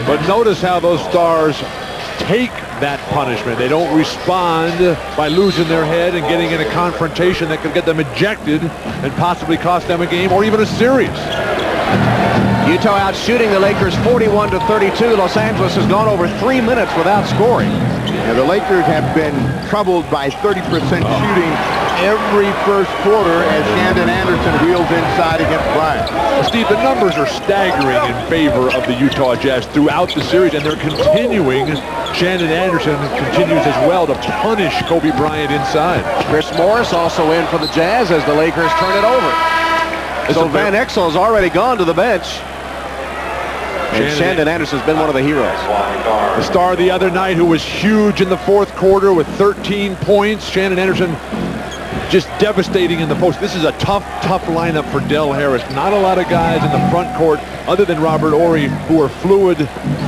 But notice how those Stars take that punishment. They don't respond by losing their head and getting in a confrontation that could get them ejected and possibly cost them a game or even a series. Utah out shooting the Lakers 41-32. Los Angeles has gone over 3 minutes without scoring. Yeah, the Lakers have been troubled by 30% shooting every first quarter as Shandon Anderson wheels inside against Bryant. Well, Steve, the numbers are staggering in favor of the Utah Jazz throughout the series, and they're continuing. Shandon Anderson continues as well to punish Kobe Bryant inside. Chris Morris also in for the Jazz as the Lakers turn it over. So Van Exel has already gone to the bench. And Shandon Anderson's been one of the heroes. The star the other night who was huge in the fourth quarter with 13 points. Shandon Anderson just devastating in the post. This is a tough lineup for Del Harris. Not a lot of guys in the front court other than Robert Horry who are fluid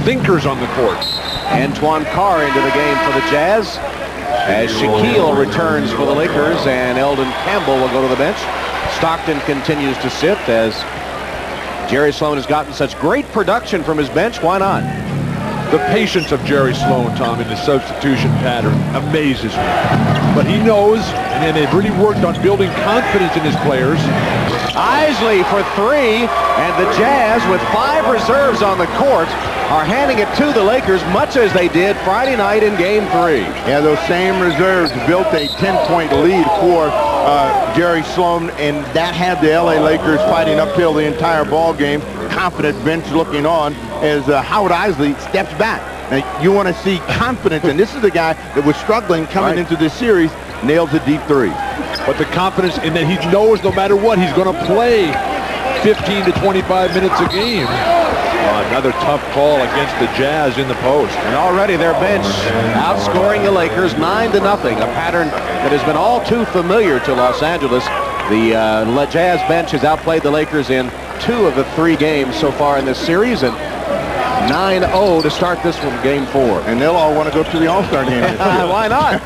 thinkers on the court. Antoine Carr into the game for the Jazz as Shaquille returns for the Lakers and Eldon Campbell will go to the bench. Stockton continues to sit as Jerry Sloan has gotten such great production from his bench. Why not? The patience of Jerry Sloan, Tom, in the substitution pattern amazes me. But he knows, and they've really worked on building confidence in his players. Isley for three, and the Jazz, with 5 reserves on the court, are handing it to the Lakers much as they did Friday night in Game 3. Yeah, those same reserves built a 10-point lead for Jerry Sloan, and that had the LA Lakers fighting uphill the entire ball game. Confident bench looking on as Howard Isley steps back. Now, you want to see confidence, and this is the guy that was struggling coming into this series, nails a deep three. But the confidence in that he knows no matter what, he's going to play 15 to 25 minutes a game. Another tough call against the Jazz in the post. And already their bench outscoring the Lakers 9-0, a pattern that has been all too familiar to Los Angeles. The Jazz bench has outplayed the Lakers in 2 of the 3 games so far in this series, and 9-0 to start this one, Game 4. And they'll all want to go to the All-Star game. Why not?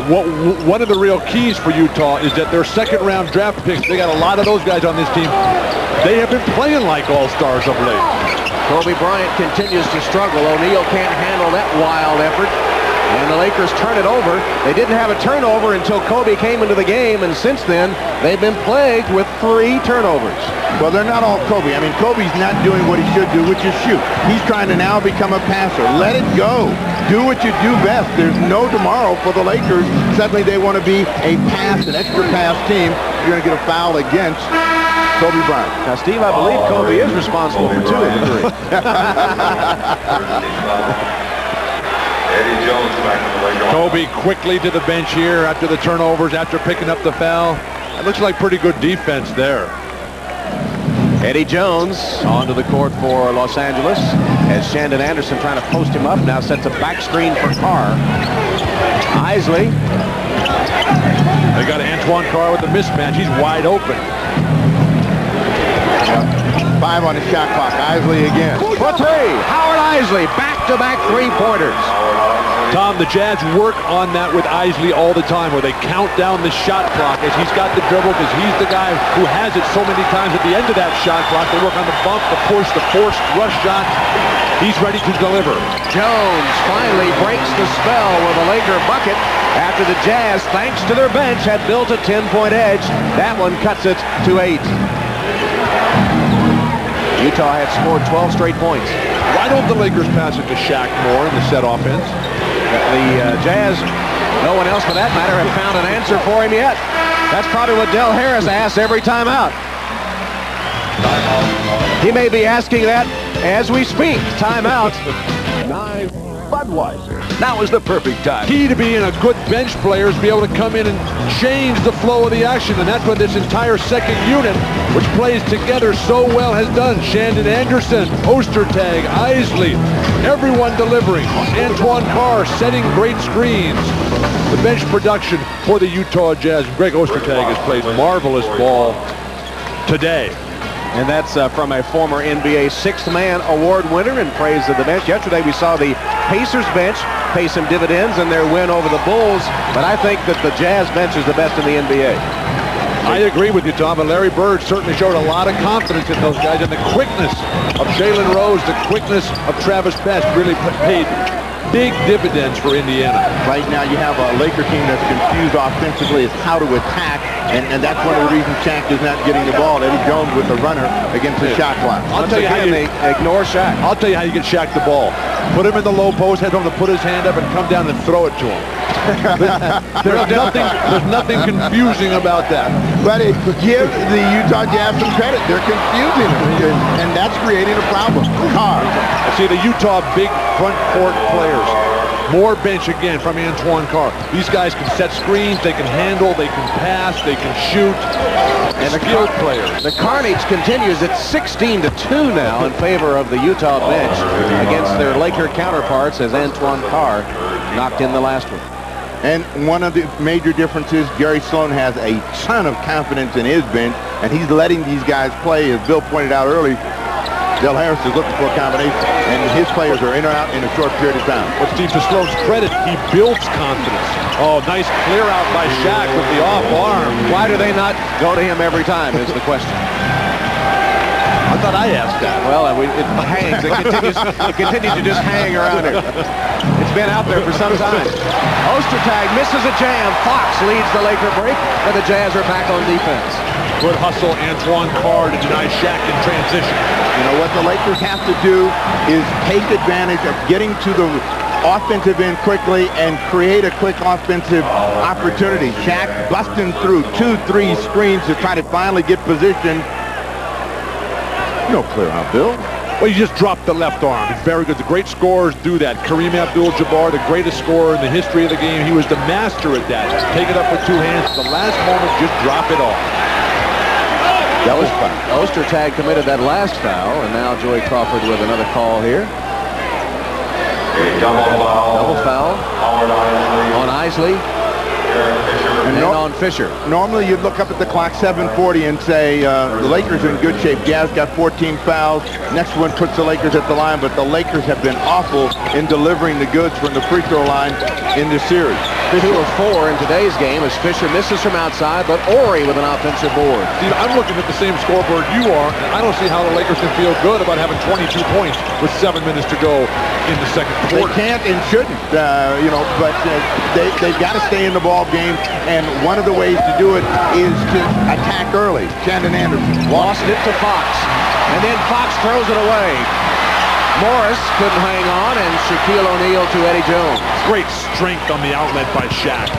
Well, one of the real keys for Utah is that their second-round draft picks, they got a lot of those guys on this team. They have been playing like all-stars of late. Kobe Bryant continues to struggle. O'Neal can't handle that wild effort. And the Lakers turn it over. They didn't have a turnover until Kobe came into the game, and since then, they've been plagued with 3 turnovers. Well, they're not all Kobe. I mean, Kobe's not doing what he should do, which is shoot. He's trying to now become a passer. Let it go. Do what you do best. There's no tomorrow for the Lakers. Suddenly they want to be a pass, an extra pass team. You're going to get a foul against Kobe Bryant. Now, Steve, I believe Kobe is responsible for 2 of the 3. Eddie Jones back in the Lakers. Kobe quickly to the bench here after the turnovers, after picking up the foul. It looks like pretty good defense there. Eddie Jones onto the court for Los Angeles as Shandon Anderson trying to post him up. Now sets a back screen for Carr. Isley. They got Antoine Carr with the mismatch. He's wide open. 5 on the shot clock. Isley again. For 3. Howard Isley. Back-to-back 3-pointers. Tom, the Jazz work on that with Isley all the time, where they count down the shot clock as he's got the dribble, because he's the guy who has it so many times at the end of that shot clock. They work on the bump, the push, the forced rush shot. He's ready to deliver. Jones finally breaks the spell with a Laker bucket after the Jazz, thanks to their bench, had built a 10-point edge. That one cuts it to 8. Utah had scored 12 straight points. Why don't the Lakers pass it to Shaq more in the set offense? The Jazz, no one else for that matter, have found an answer for him yet. That's probably what Del Harris asks every time out. He may be asking that as we speak. Timeout. 9 Budweiser. Now is the perfect time. Key to being a good bench player is to be able to come in and change the flow of the action, and that's what this entire second unit, which plays together so well, has done. Shandon Anderson, Ostertag, Isley, everyone delivering. Antoine Carr setting great screens. The bench production for the Utah Jazz. Greg Ostertag has played marvelous ball today. And that's from a former NBA sixth-man award winner in praise of the bench. Yesterday we saw the Pacers bench pay some dividends in their win over the Bulls, but I think that the Jazz bench is the best in the NBA. I agree with you, Tom, but Larry Bird certainly showed a lot of confidence in those guys, and the quickness of Jalen Rose, the quickness of Travis Best really paid big dividends for Indiana. Right now you have a Laker team that's confused offensively as how to attack, and that's one of the reasons Shaq is not getting the ball. Eddie Jones with the runner against the shot clock. I'll tell you how they ignore Shaq. I'll tell you how you get Shaq the ball. Put him in the low post, have him to put his hand up and come down and throw it to him. There's nothing confusing about that. But give the Utah Jazz some credit. They're confusing them, and that's creating a problem. Carr. See, the Utah big front court players. More bench again from Antoine Carr. These guys can set screens, they can handle, they can pass, they can shoot. And the skilled players. The carnage continues. It's 16-2 now in favor of the Utah bench against their Laker counterparts as Antoine Carr knocked in the last one. And one of the major differences, Jerry Sloan has a ton of confidence in his bench, and he's letting these guys play. As Bill pointed out early, Del Harris is looking for a combination, and his players are in or out in a short period of time. But Steve, to Sloan's credit, he builds confidence. Oh, nice clear out by Shaq with the off arm. Why do they not go to him every time is the question. I thought I asked that. Well, it hangs. It continues to just hang around here. It's been out there for some time. Ostertag misses a jam. Fox leads the Laker break, but the Jazz are back on defense. Good hustle, Antoine Carr to deny Shaq in transition. You know, what the Lakers have to do is take advantage of getting to the offensive end quickly and create a quick offensive opportunity. Shaq busting through 2-3 screens to try to finally get position. No clear out, Bill. Well, you just dropped the left arm. It's very good. The great scorers do that. Kareem Abdul-Jabbar, the greatest scorer in the history of the game. He was the master at that. Take it up with two hands. At the last moment, just drop it off. That was fun. Ostertag committed that last foul, and now Joey Crawford with another call here. Double foul on Isley and on Fisher. Normally you'd look up at the clock, 7:40, and say the Lakers are in good shape. Jazz got 14 fouls. Next one puts the Lakers at the line, but the Lakers have been awful in delivering the goods from the free throw line in this series. 2 of 4 in today's game as Fisher misses from outside, but Horry with an offensive board. Steve, I'm looking at the same scoreboard you are, and I don't see how the Lakers can feel good about having 22 points with 7 minutes to go in the second quarter. They can't and shouldn't, but they've got to stay in the ball game, and one of the ways to do it is to attack early. Shandon Anderson lost it to Fox, and then Fox throws it away. Morris couldn't hang on, and Shaquille O'Neal to Eddie Jones. Great strength on the outlet by Shaq.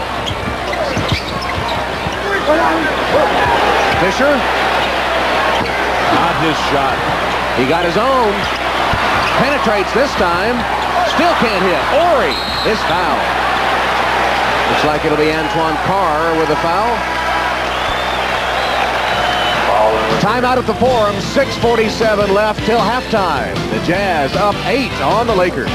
Fisher. Not his shot. He got his own. Penetrates this time. Still can't hit. Horry is foul. Looks like it'll be Antoine Carr with a foul. Timeout at the Forum. 6:47 left till halftime. The Jazz up 8 on the Lakers.